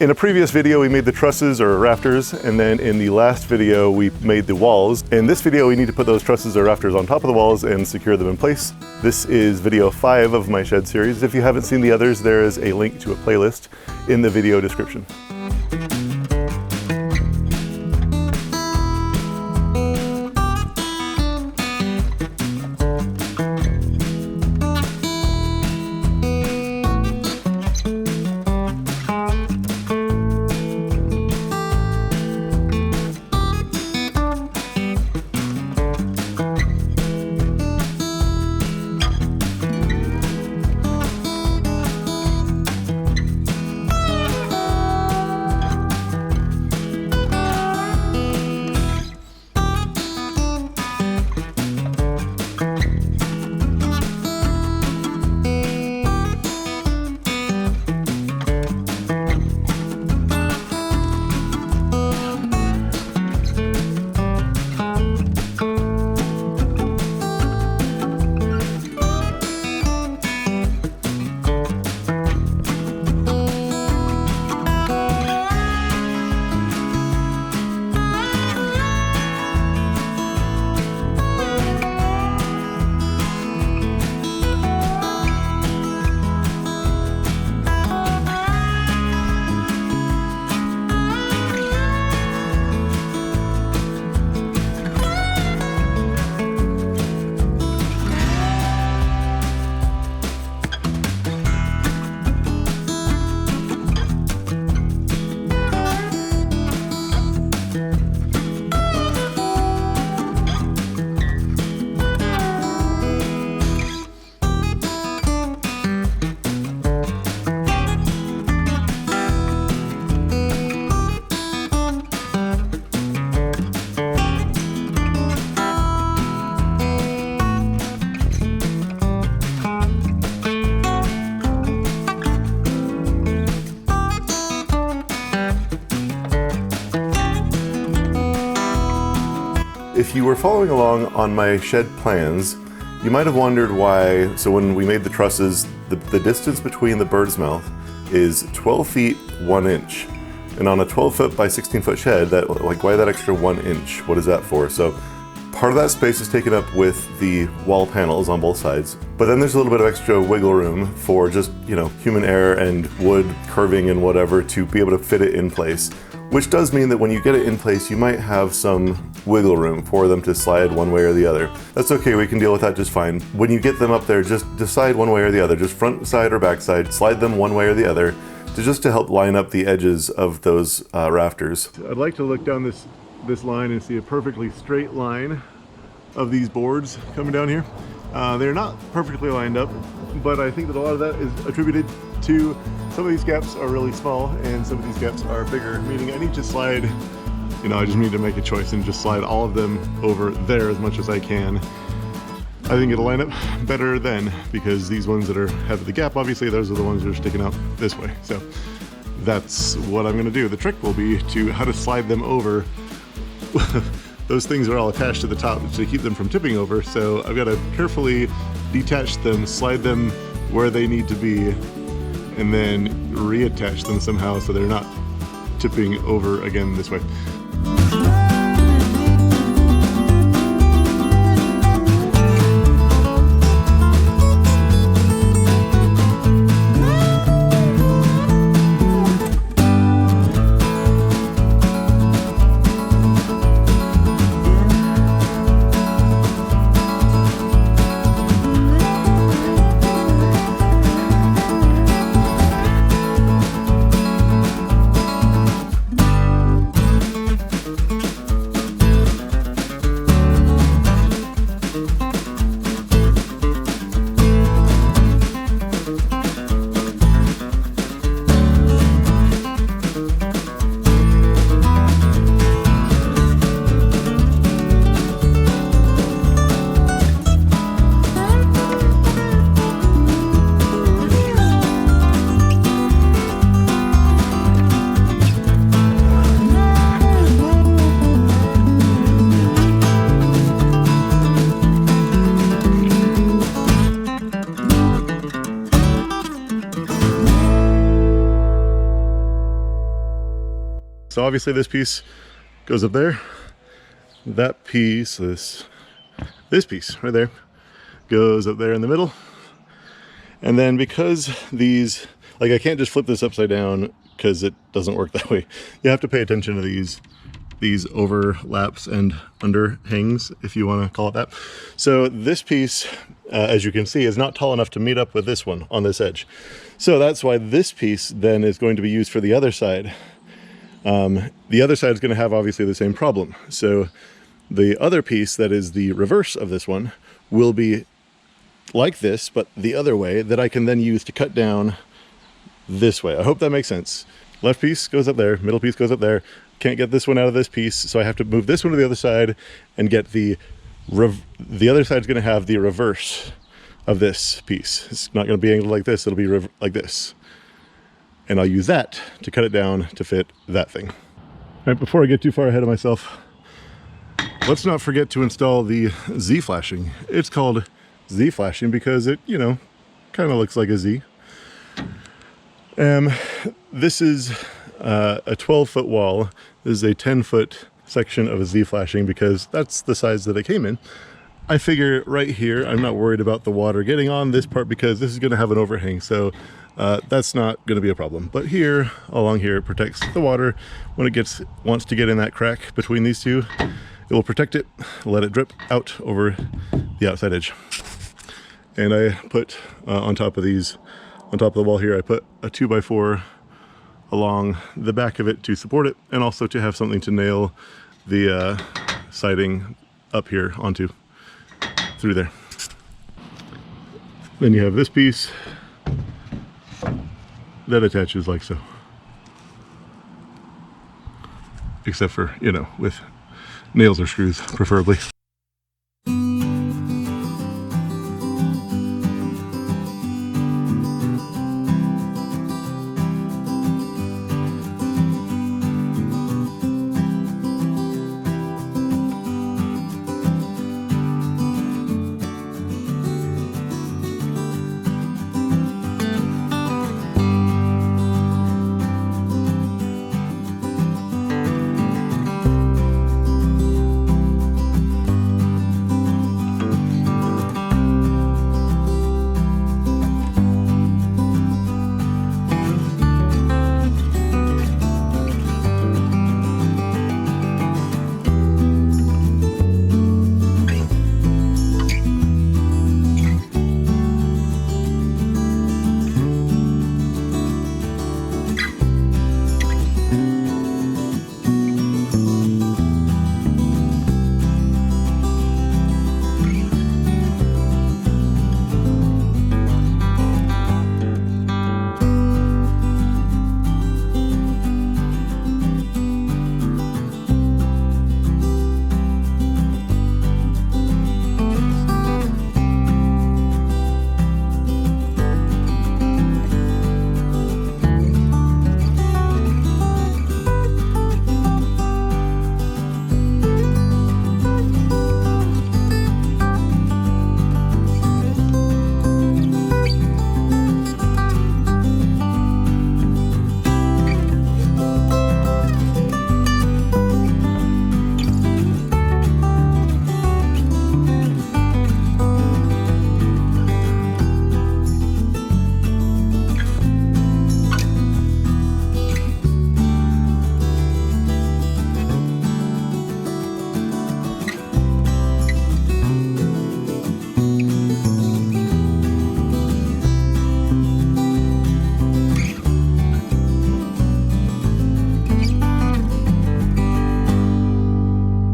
In a previous video, we made the trusses or rafters, and then in the last video, we made the walls. In this video, we need to put those trusses or rafters on top of the walls and secure them in place. This is video 5 of my shed series. If you haven't seen the others, there is a link to a playlist in the video description. If you were following along on my shed plans, you might have wondered why, so when we made the trusses, the distance between the bird's mouth is 12 feet 1 inch. And on a 12 foot by 16 foot shed, why that extra 1 inch? What is that for? So part of that space is taken up with the wall panels on both sides, but then there's a little bit of extra wiggle room for just, human error and wood curving and whatever to be able to fit it in place. Which does mean that when you get it in place, you might have some wiggle room for them to slide one way or the other. That's okay, we can deal with that just fine. When you get them up there, just decide one way or the other, just front side or back side, slide them one way or the other, to help line up the edges of those rafters. I'd like to look down this line and see a perfectly straight line of these boards coming down here. They're not perfectly lined up, but I think that a lot of that is attributed to some of these gaps are really small and some of these gaps are bigger, meaning I need to slide, I just need to make a choice and just slide all of them over there as much as I can. I think it'll line up better then, because these ones that have the gap, obviously those are the ones that are sticking out this way. So that's what I'm gonna do. The trick will be how to slide them over. Those things are all attached to the top to keep them from tipping over, so I've got to carefully detach them, slide them where they need to be, and then reattach them somehow so they're not tipping over again this way. So obviously this piece goes up there. That piece, this piece right there, goes up there in the middle. And then because these, like I can't just flip this upside down because it doesn't work that way. You have to pay attention to these overlaps and underhangs, if you want to call it that. So this piece, as you can see, is not tall enough to meet up with this one on this edge. So that's why this piece then is going to be used for the other side. The other side is going to have obviously the same problem. So the other piece that is the reverse of this one will be like this, but the other way, that I can then use to cut down this way. I hope that makes sense. Left piece goes up there, middle piece goes up there. Can't get this one out of this piece, so I have to move this one to the other side and get the other side's going to have the reverse of this piece. It's not going to be angled like this, it'll be like this. And I'll use that to cut it down to fit that thing. All right, before I get too far ahead of myself, let's not forget to install the Z flashing. It's called Z flashing because it, you know, kind of looks like a Z. This is a 12-foot wall. This is a 10-foot section of a Z flashing because that's the size that it came in. I figure right here, I'm not worried about the water getting on this part because this is going to have an overhang, so that's not going to be a problem. But here, along here, it protects the water. When it wants to get in that crack between these two, it will protect it, let it drip out over the outside edge. And I put on top of the wall here, I put a 2x4 along the back of it to support it, and also to have something to nail the siding up here onto through there. Then you have this piece that attaches like so. Except for, you know, with nails or screws, preferably.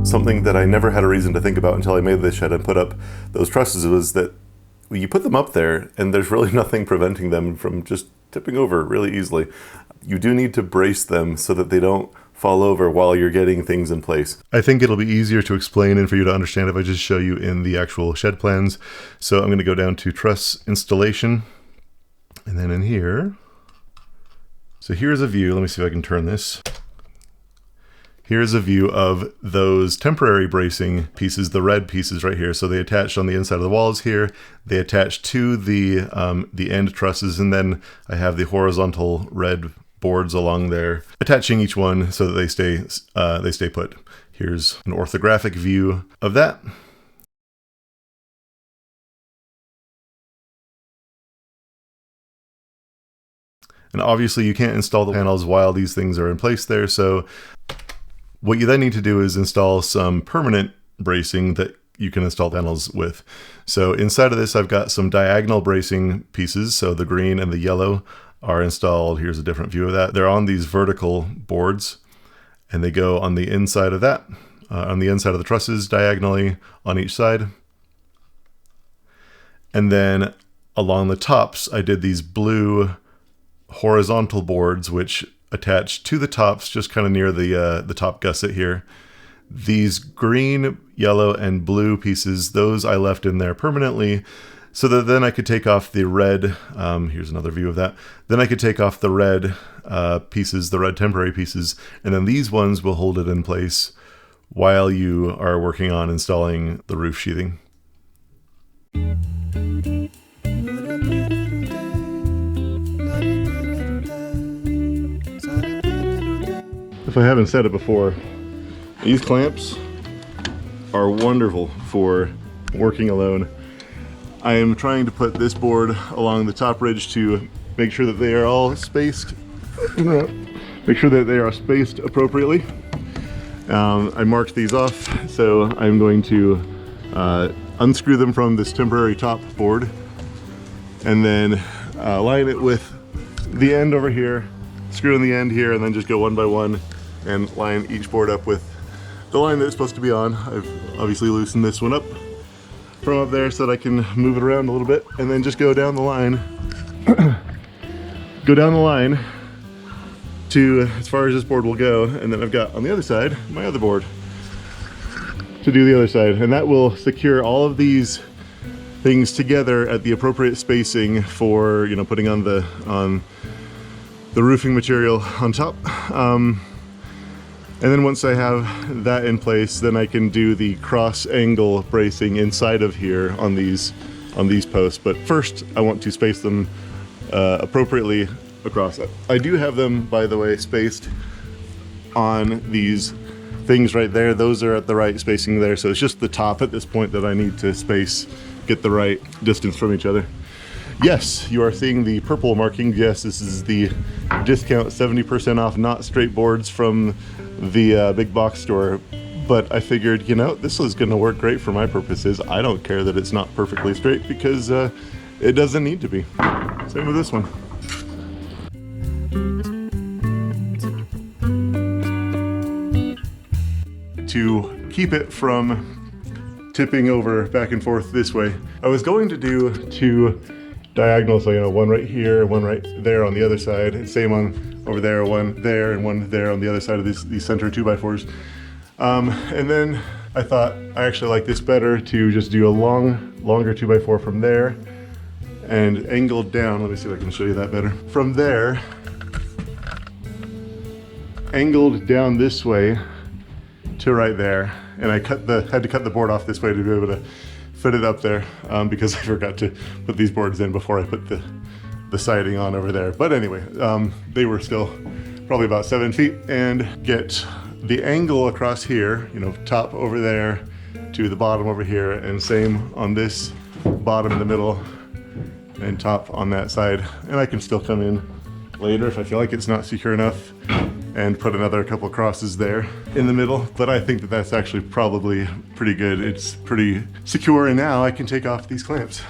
Something that I never had a reason to think about until I made this shed and put up those trusses was that you put them up there and there's really nothing preventing them from just tipping over really easily. You do need to brace them so that they don't fall over while you're getting things in place. I think it'll be easier to explain and for you to understand if I just show you in the actual shed plans. So I'm going to go down to truss installation, and then in here, so here's a view. Let me see if I can turn this. Here's a view of those temporary bracing pieces, the red pieces right here. So they attach on the inside of the walls here. They attach to the end trusses, and then I have the horizontal red boards along there, attaching each one so that they stay put. Here's an orthographic view of that. And obviously you can't install the panels while these things are in place there, so what you then need to do is install some permanent bracing that you can install panels with. So inside of this, I've got some diagonal bracing pieces. So the green and the yellow are installed. Here's a different view of that. They're on these vertical boards, and they go on the inside of that, on the inside of the trusses, diagonally on each side. And then along the tops, I did these blue horizontal boards, which attach to the tops, just kind of near the top gusset here. These green, yellow, and blue pieces, those I left in there permanently, so that then I could take off the red. Here's another view of that. Then I could take off the red pieces, the red temporary pieces, and then these ones will hold it in place while you are working on installing the roof sheathing. If I haven't said it before, these clamps are wonderful for working alone. I am trying to put this board along the top ridge to make sure that they are all spaced. Make sure that they are spaced appropriately. I marked these off, so I'm going to unscrew them from this temporary top board and then line it with the end over here, screw in the end here, and then just go one by one and line each board up with the line that it's supposed to be on. I've obviously loosened this one up from up there so that I can move it around a little bit, and then just go down the line to as far as this board will go, and then I've got on the other side my other board to do the other side, and that will secure all of these things together at the appropriate spacing for, you know, putting on the roofing material on top. And then once I have that in place, then I can do the cross angle bracing inside of here on these posts. But first I want to space them appropriately across it. I do have them, by the way, spaced on these things right there. Those are at the right spacing there. So it's just the top at this point that I need to space, get the right distance from each other. Yes, you are seeing the purple marking. Yes, this is the discount 70% off not straight boards from the big box store. But I figured, you know, this is going to work great for my purposes. I don't care that it's not perfectly straight because it doesn't need to be. Same with this one. To keep it from tipping over back and forth this way, I was going to do two diagonals, so, you know, one right here, one right there on the other side, and same on over there, one there and one there on the other side of these center 2x4s. And then I thought I actually like this better to just do a longer 2x4 from there and angled down. Let me see if I can show you that better. From there, angled down this way to right there, and I had to cut the board off this way to be able to fit it up there because I forgot to put these boards in before I put the siding on over there. But anyway, they were still probably about 7 feet, and get the angle across here, you know, top over there to the bottom over here, and same on this bottom in the middle and top on that side. And I can still come in later if I feel like it's not secure enough and put another couple crosses there in the middle. But I think that that's actually probably pretty good. It's pretty secure, and now I can take off these clamps.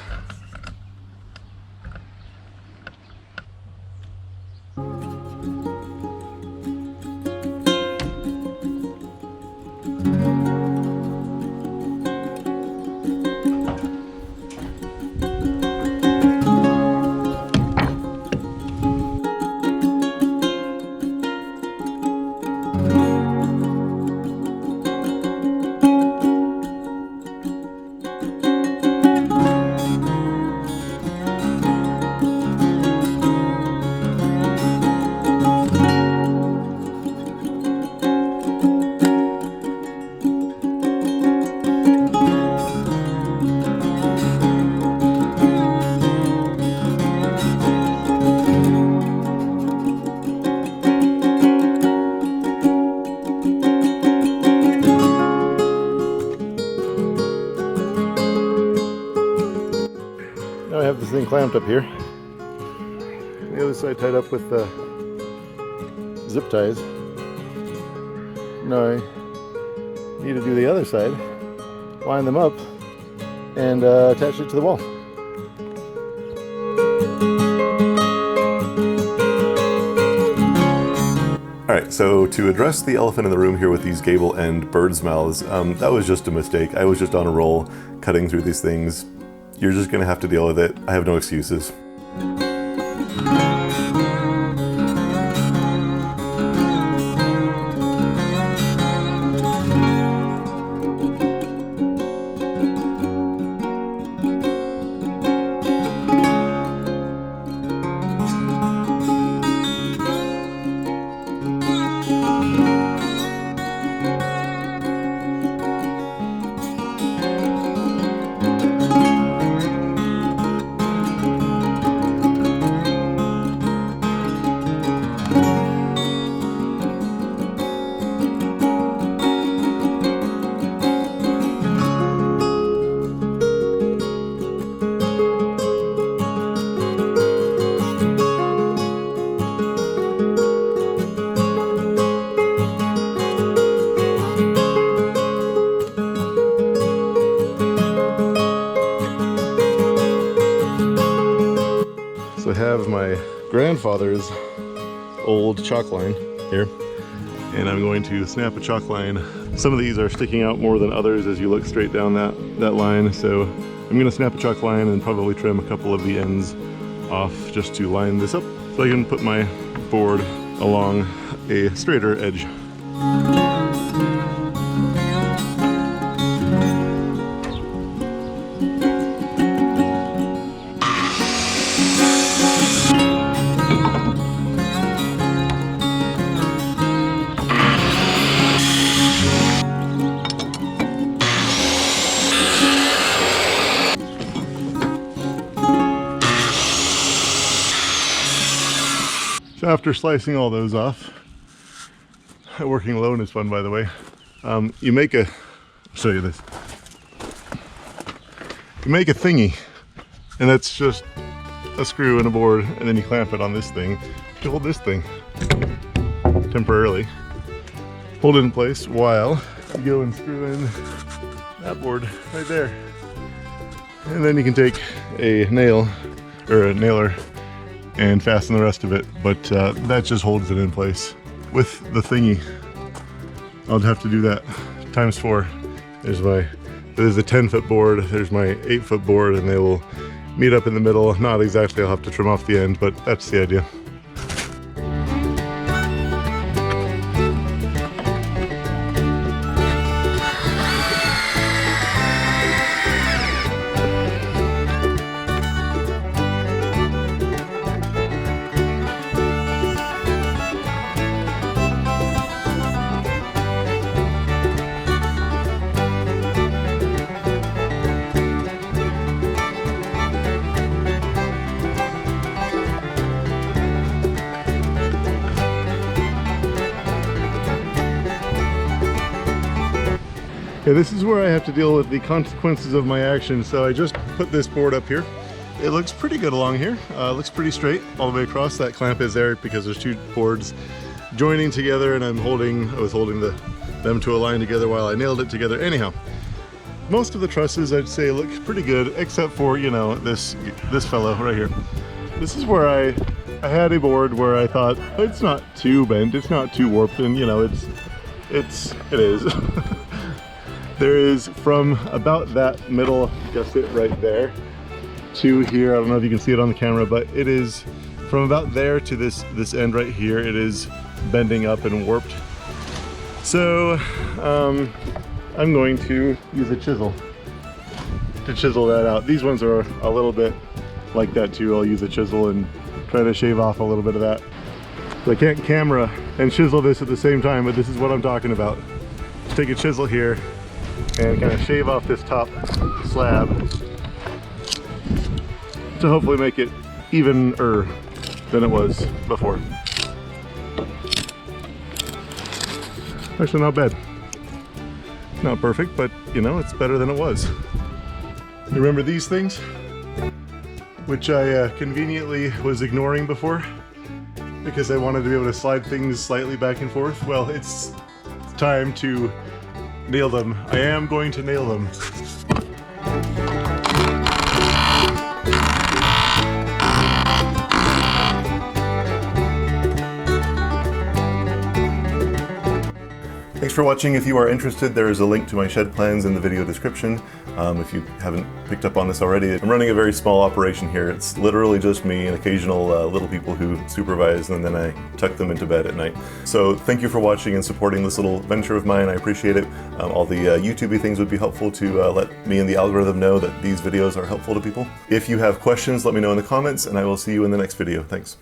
one clamped up here. The other side tied up with zip ties. Now I need to do the other side, line them up, and attach it to the wall. Alright, so to address the elephant in the room here with these gable end birds' mouths, that was just a mistake. I was just on a roll cutting through these things. You're just gonna have to deal with it. I have no excuses. So I have my grandfather's old chalk line here, and I'm going to snap a chalk line. Some of these are sticking out more than others as you look straight down that line, so I'm going to snap a chalk line and probably trim a couple of the ends off just to line this up so I can put my board along a straighter edge. So after slicing all those off, working alone is fun, by the way. You make a, I'll show you this. You make a thingy, and that's just a screw and a board, and then you clamp it on this thing to hold this thing temporarily. Hold it in place while you go and screw in that board right there. And then you can take a nail or a nailer and fasten the rest of it, but that just holds it in place. With the thingy, I'll have to do that times 4. There's a 10-foot board, there's my 8-foot board, and they will meet up in the middle. Not exactly, I'll have to trim off the end, but that's the idea. Okay, this is where I have to deal with the consequences of my actions. So I just put this board up here. It looks pretty good along here. It looks pretty straight all the way across. That clamp is there because there's 2 boards joining together, and I was holding them to align together while I nailed it together. Anyhow, most of the trusses I'd say look pretty good, except for, you know, this fellow right here. This is where I had a board where I thought it's not too bent, it's not too warped, and you know, it is. There is from about that middle gusset right there to here. I don't know if you can see it on the camera, but it is from about there to this end right here. It is bending up and warped. So I'm going to use a chisel to chisel that out. These ones are a little bit like that too. I'll use a chisel and try to shave off a little bit of that. So I can't camera and chisel this at the same time, but this is what I'm talking about. Take a chisel here and kind of shave off this top slab to hopefully make it evener than it was before. Actually, not bad. Not perfect, but you know, it's better than it was. You remember these things? which I conveniently was ignoring before because I wanted to be able to slide things slightly back and forth. Well, it's time to nail them. I am going to nail them. Thanks for watching. If you are interested, there is a link to my shed plans in the video description. If you haven't picked up on this already, I'm running a very small operation here. It's literally just me and occasional little people who supervise, and then I tuck them into bed at night. So thank you for watching and supporting this little venture of mine. I appreciate it. All the YouTube-y things would be helpful to let me and the algorithm know that these videos are helpful to people. If you have questions, let me know in the comments, and I will see you in the next video. Thanks.